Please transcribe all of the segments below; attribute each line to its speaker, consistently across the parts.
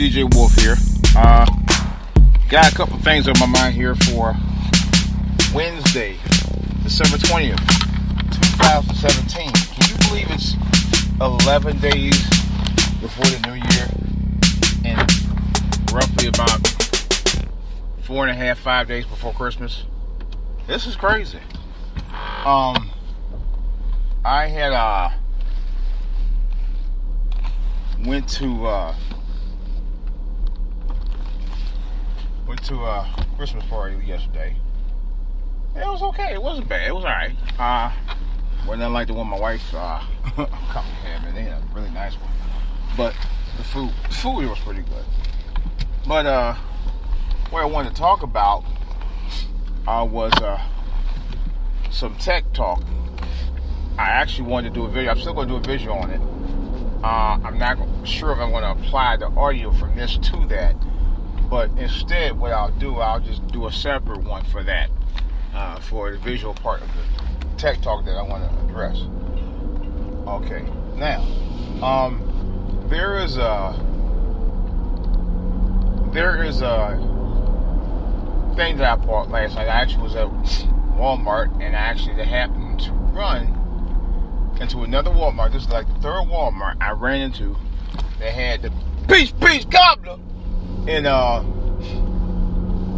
Speaker 1: DJ Wolf here. Got a couple things on my mind here for Wednesday, December 20th, 2017. Can you believe it's 11 days before the new year and roughly about 4.5, 5 days before Christmas? This is crazy. I had went to a Christmas party yesterday. It was okay. It wasn't bad. It was alright. Wasn't nothing like the one my wife company had, man. They had a really nice one. But the food was pretty good. But what I wanted to talk about was some tech talk. I actually wanted to do a video. I'm still going to do a video on it. I'm not sure if I'm going to apply the audio from this to that. But instead, what I'll do, I'll just do a separate one for that. For the visual part of the tech talk that I want to address. Okay. Now, there is a thing that I bought last night. I actually was at Walmart, and I actually happened to run into another Walmart. This is like the third Walmart I ran into. They had the peach cobbler, and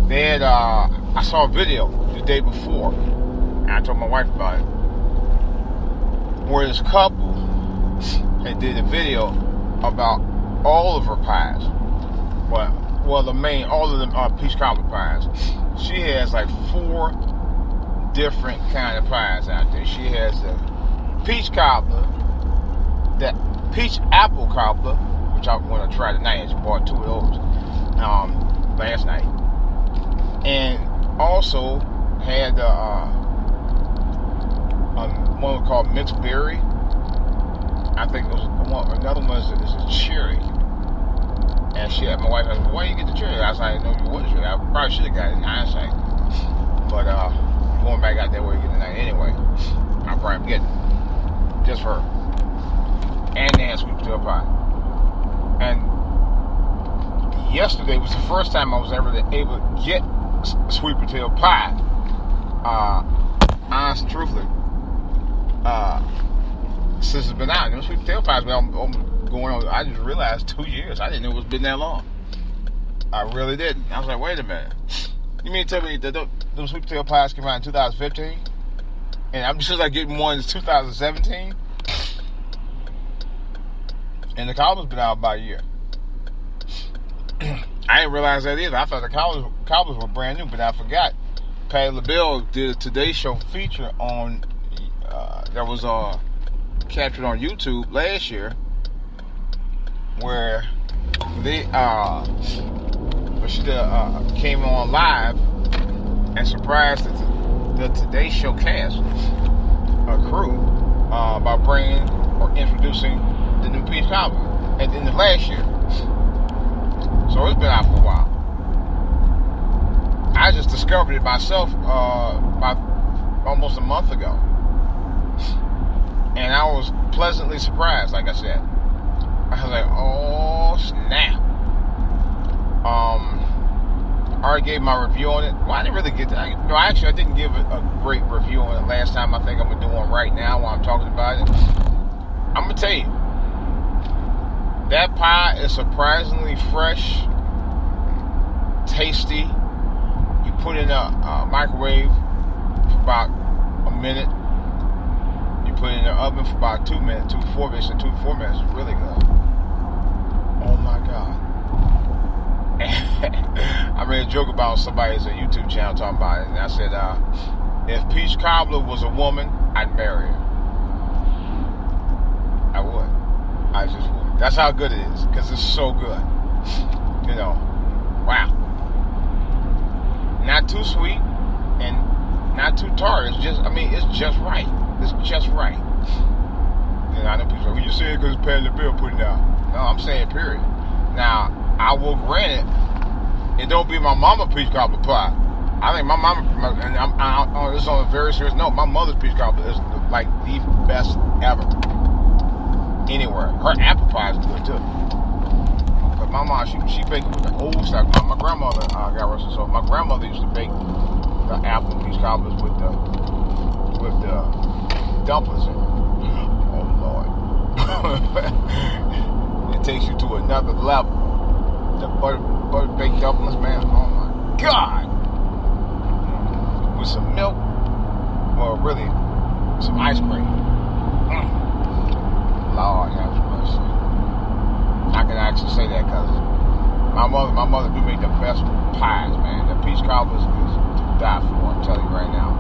Speaker 1: they had I saw a video the day before, and I told my wife about it, where this couple had did a video about all of her pies. Well, all of them are peach cobbler pies. She has like 4 different kind of pies out there. She has the peach cobbler, the peach apple cobbler, which I want to try tonight. I just bought 2 of those last night, and also had one called mixed berry. I think it was another one is a cherry. And my wife asked, "Why you get the cherry?" I was like, "I didn't know you wanted cherry. I probably should have got it in hindsight, but going back out there where you get tonight anyway, I'll probably get it just for her." And they had sweet potato pie. And yesterday was the first time I was ever able to get sweet potato pie. Honest and truthfully, since it's been out, sweet potato pie's been going on. I just realized 2 years. I didn't know it was been that long. I really didn't. I was like, wait a minute. You mean to tell me that those sweet potato pies came out in 2015? And I'm just like getting one in 2017? And the cobbler's been out about a year. I didn't realize that either. I thought the cobblers were brand new, but I forgot. Patti LaBelle did a Today Show feature on that was captured on YouTube last year, where they she came on live and surprised the Today Show cast crew by bringing or introducing the new peach cobbler at the end of last year. So it's been out for a while. I just discovered it myself about almost a month ago. And I was pleasantly surprised, like I said. I was like, oh, snap. I already gave my review on it. Well, I didn't really get that. I didn't give it a great review on it last time. I think I'm going to do one right now while I'm talking about it. I'm going to tell you, that pie is surprisingly fresh, tasty. You put it in a microwave for about a minute. You put it in the oven for about 2 minutes, 2 to 4 minutes. It's really good. Oh my God. I made a joke about somebody's YouTube channel talking about it, and I said, if Peach Cobbler was a woman, I'd marry her. I would. I just would. That's how good it is, because it's so good. Wow. Not too sweet and not too tart. It's just right. It's just right. And I know people say, well, you say it because Patti LaBelle put it out. No, I'm saying period. Now, I will grant it don't be my mama peach cobbler pie. I think my mama, and this is on a very serious note, my mother's peach cobbler is like the best ever. Anywhere. Her apple pie is good too. Cause my mom, she baked with the old stuff. My grandmother, got rest her soul. My grandmother used to bake the apple and peach cobblers with the dumplings in it. Oh Lord, it takes you to another level. The butter baked dumplings, man. Oh my God, with some milk, or really some ice cream. Lord have mercy. I can actually say that because my mother do make the best pies, man. The peach cobblers is to die for. I'm telling you right now.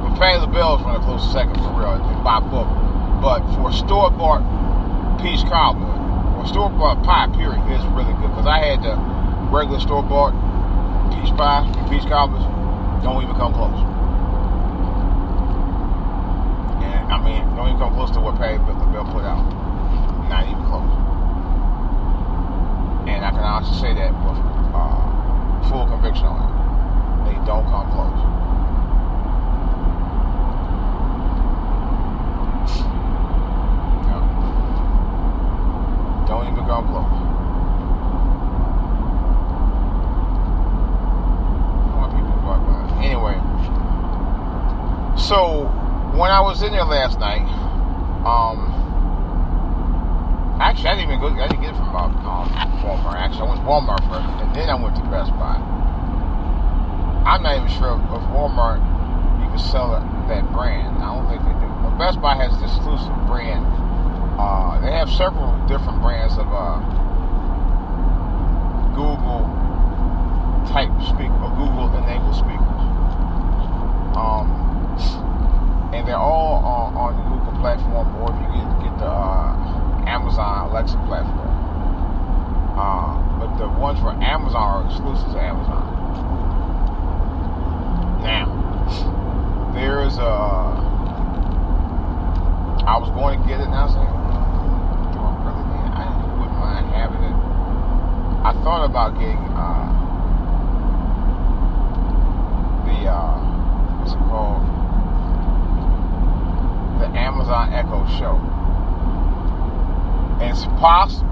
Speaker 1: But Patty LaBelle's run a close second for real in my book. But for store-bought peach cobbler or store-bought pie, period, it's really good. Because I had the regular store-bought peach pie, peach cobblers, don't even come close. And I mean, don't even come close to what Patty LaBelle put out. Not even close. And I can honestly say that with full conviction on it. They don't come close. No. Don't even come close. Anyway, so when I was in there last night, actually, I didn't get it from Walmart. Actually, I went to Walmart first, and then I went to Best Buy. I'm not even sure if Walmart you can sell that brand. I don't think they do. But Best Buy has an exclusive brand. They have several different brands of Google type speaker or Google enabled speakers. And they're all on the Google platform, or if you get the Amazon Alexa platform. But the ones for Amazon are exclusive to Amazon. Now, there's I was going to get it, and I was like, do I really need it? I wouldn't mind having it. I thought about getting what's it called? The Amazon Echo Show. And it's possible,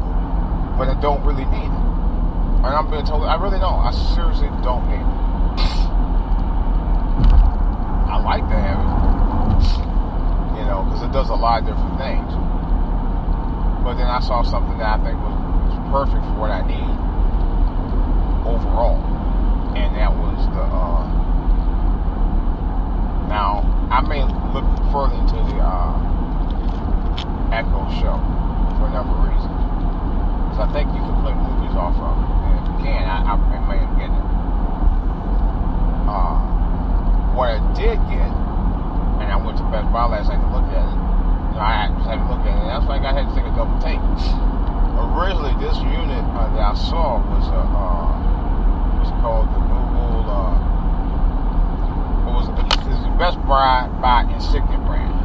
Speaker 1: but I don't really need it. And I'm being told, I really don't. I seriously don't need it. I like to have it, you know, because it does a lot of different things. But then I saw something that I think was perfect for what I need overall, and that was the. Now I may look further into the Echo Show for a number of reasons, because I think you can play movies off of it, and if you can, I may have getting it. What I did get, and I went to Best Buy last night to look at it. You know, I just had to look at it, and that's like I had to take a double take. Originally, this unit that I saw was what's called the Google. What was it? It's the Best Buy Insignia brand.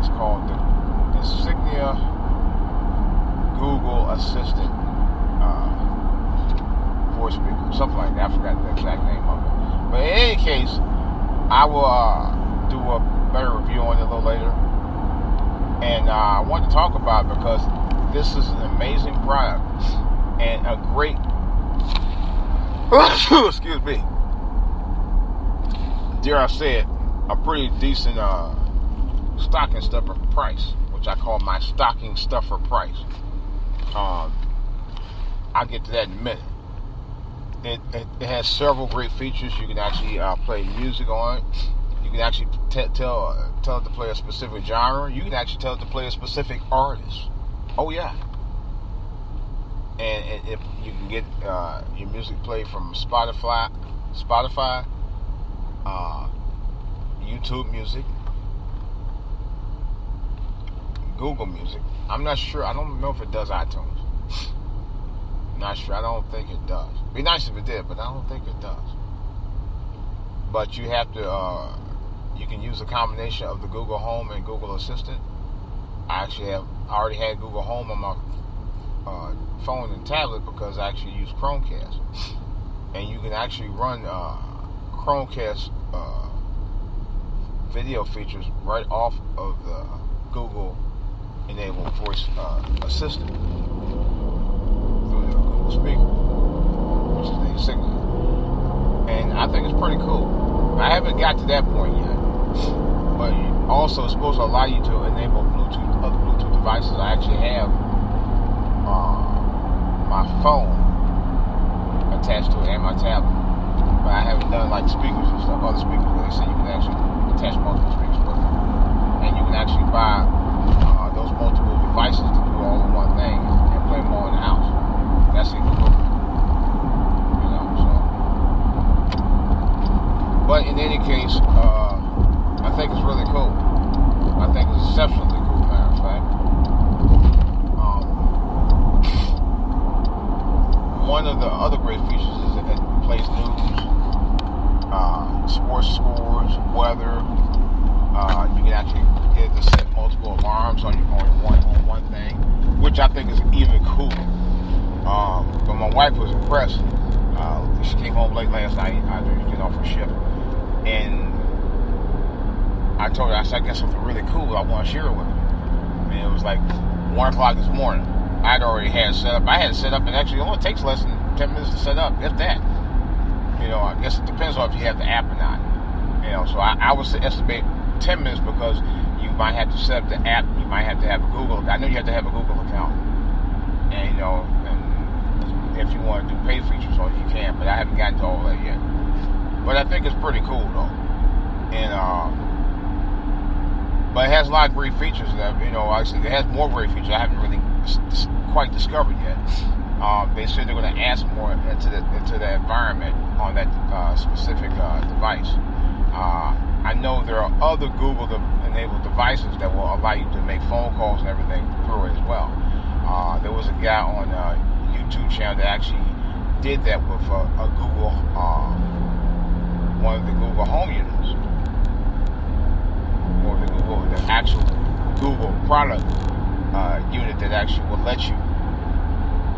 Speaker 1: It's called the Insignia Google Assistant voice speaker, something like that. I forgot the exact name of it. But in any case, I will do a better review on it a little later. And I want to talk about it because this is an amazing product and a great excuse me, dare I say it, a pretty decent stocking stuffer price, which I call my stocking stuffer price. I'll get to that in a minute. It has several great features. You can actually play music on it. You can actually tell it to play a specific genre. You can actually tell it to play a specific artist. Oh yeah. And if you can get your music played from Spotify, YouTube Music, Google Music. I'm not sure. I don't know if it does iTunes. Not sure. I don't think it does. Be nice if it did, but I don't think it does. But you have to. You can use a combination of the Google Home and Google Assistant. I already had Google Home on my phone and tablet because I actually use Chromecast, and you can actually run Chromecast video features right off of the Google enable voice assistant through the Google speaker, which is the Insignia. And I think it's pretty cool. I haven't got to that point yet. But also, it's supposed to allow you to enable Bluetooth, other Bluetooth devices. I actually have my phone attached to it and my tablet. But I haven't done like speakers and stuff, other speakers where they say you can actually attach multiple speakers with it. And you can actually buy those multiple devices to do all in one thing and play them all in the house. That's even cool. You know, so. But in any case, I think it's really cool. I think it's exceptionally cool, matter of fact. One of the other great features is that it plays news, sports scores, weather. You can actually get it to set multiple alarms on one thing, which I think is even cool. But my wife was impressed. She came home late last night after getting off her shift, and I told her, I said, I got something really cool I want to share it with her. And it was like 1 o'clock this morning. I'd already had it set up. I had it set up, and actually it only takes less than 10 minutes to set up, if that. You know, I guess it depends on if you have the app or not. You know, so I would estimate 10 minutes because you might have to set up the app. You might have to have a Google. I know you have to have a Google account. And, you know, and if you want to do paid features on it, you can. But I haven't gotten to all that yet. But I think it's pretty cool, though. And, but it has a lot of great features that, you know, actually it has more great features I haven't really quite discovered yet. They said they're going to add some more into the environment on that specific device. I know there are other Google-enabled devices that will allow you to make phone calls and everything through it as well. There was a guy on a YouTube channel that actually did that with a Google, one of the Google Home units. Or the actual Google product unit that actually will let you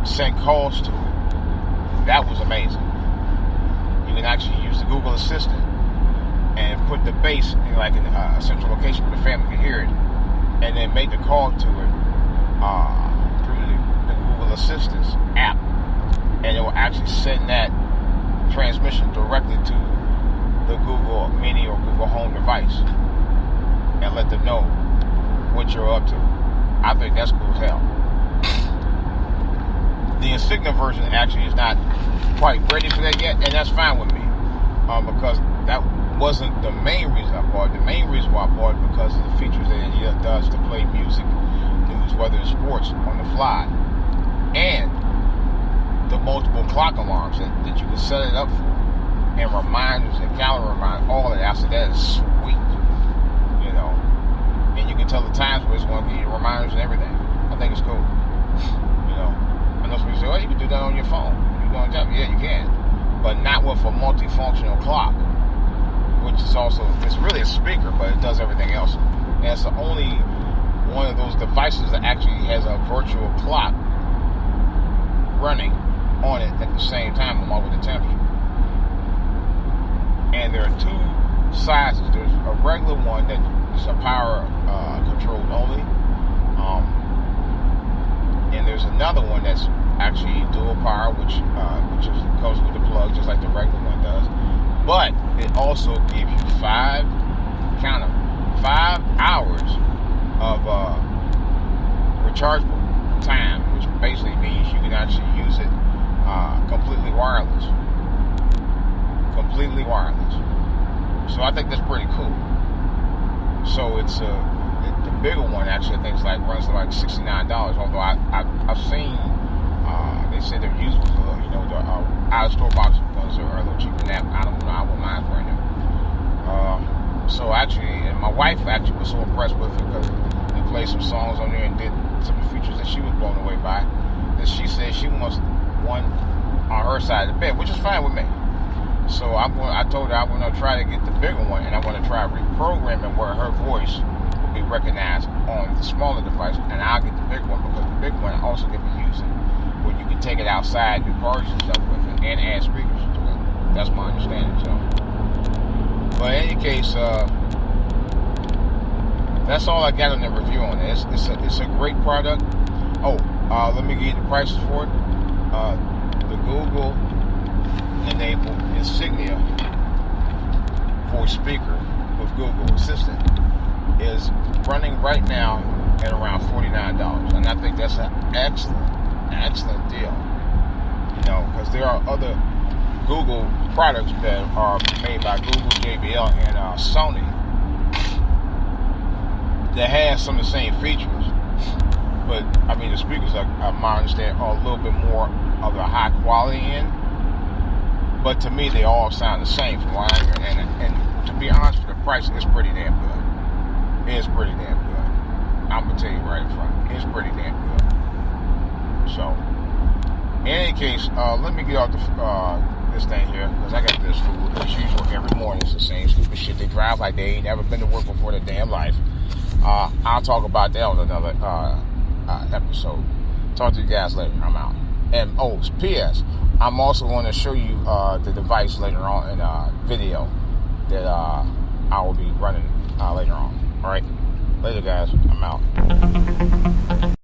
Speaker 1: send calls to it. That was amazing. You can actually use the Google Assistant and put the base in like a central location where the family can hear it, and then make the call to it through the Google Assistant's app, and it will actually send that transmission directly to the Google Mini or Google Home device and let them know what you're up to. I think that's cool as hell. The Insignia version actually is not quite ready for that yet, and that's fine with me, because that wasn't the main reason I bought it. The main reason why I bought it because of the features that it does to play music, news, weather, and sports on the fly, and the multiple clock alarms that you can set it up for, and reminders and calendar reminders, all of that. I said, that is sweet. You know, and you can tell the times where it's going to give you reminders and everything. I think it's cool. You know, I know some people say, "Oh, you can do that on your phone." You go on top, yeah, you can, but not with a multifunctional clock, which is also, it's really a speaker, but it does everything else. And it's the only one of those devices that actually has a virtual clock running on it at the same time, along with the temperature. And there are two sizes. There's a regular one that is a power controlled only, and there's another one that's actually dual power, which goes with the plug, just like the regular one does. But it also gives you 5 hours of rechargeable time, which basically means you can actually use it completely wireless. So I think that's pretty cool. So it's the bigger one actually I think it's like runs like $69. Although I've seen they said they're used with the out of store box ones are a little cheaper than that. I don't know. I wouldn't mind right now. So actually, and my wife actually was so impressed with it because we played some songs on there and did some of the features that she was blown away by. That she said she wants one on her side of the bed, which is fine with me. So I told her I want to try to get the bigger one, and I want to try reprogramming where her voice will be recognized on the smaller device, and I'll get the big one because the big one also can be used where you can take it outside, do parties and stuff with it, and add speakers to it. That's my understanding. So, but in any case, That's all I got on the review on it. It's a great product. Oh, let me give you the prices for it. The Google enabled Insignia voice speaker with Google Assistant is running right now at around $49, and I think that's an excellent deal. You know, because there are other Google products that are made by Google, JBL, and Sony that has some of the same features, but I mean the speakers are my understanding are a little bit more of a high quality end. But to me, they all sound the same from what I hear, and to be honest, for the price, it's pretty damn good. It's pretty damn good. I'm gonna tell you right in front. It's pretty damn good. So, in any case, let me get off this thing here, because I got this food as usual every morning. It's the same stupid shit. They drive like they ain't never been to work before their damn life. I'll talk about that on another episode. Talk to you guys later. I'm out. And P.S. I'm also going to show you the device later on in a video that I will be running later on. All right, later, guys. I'm out.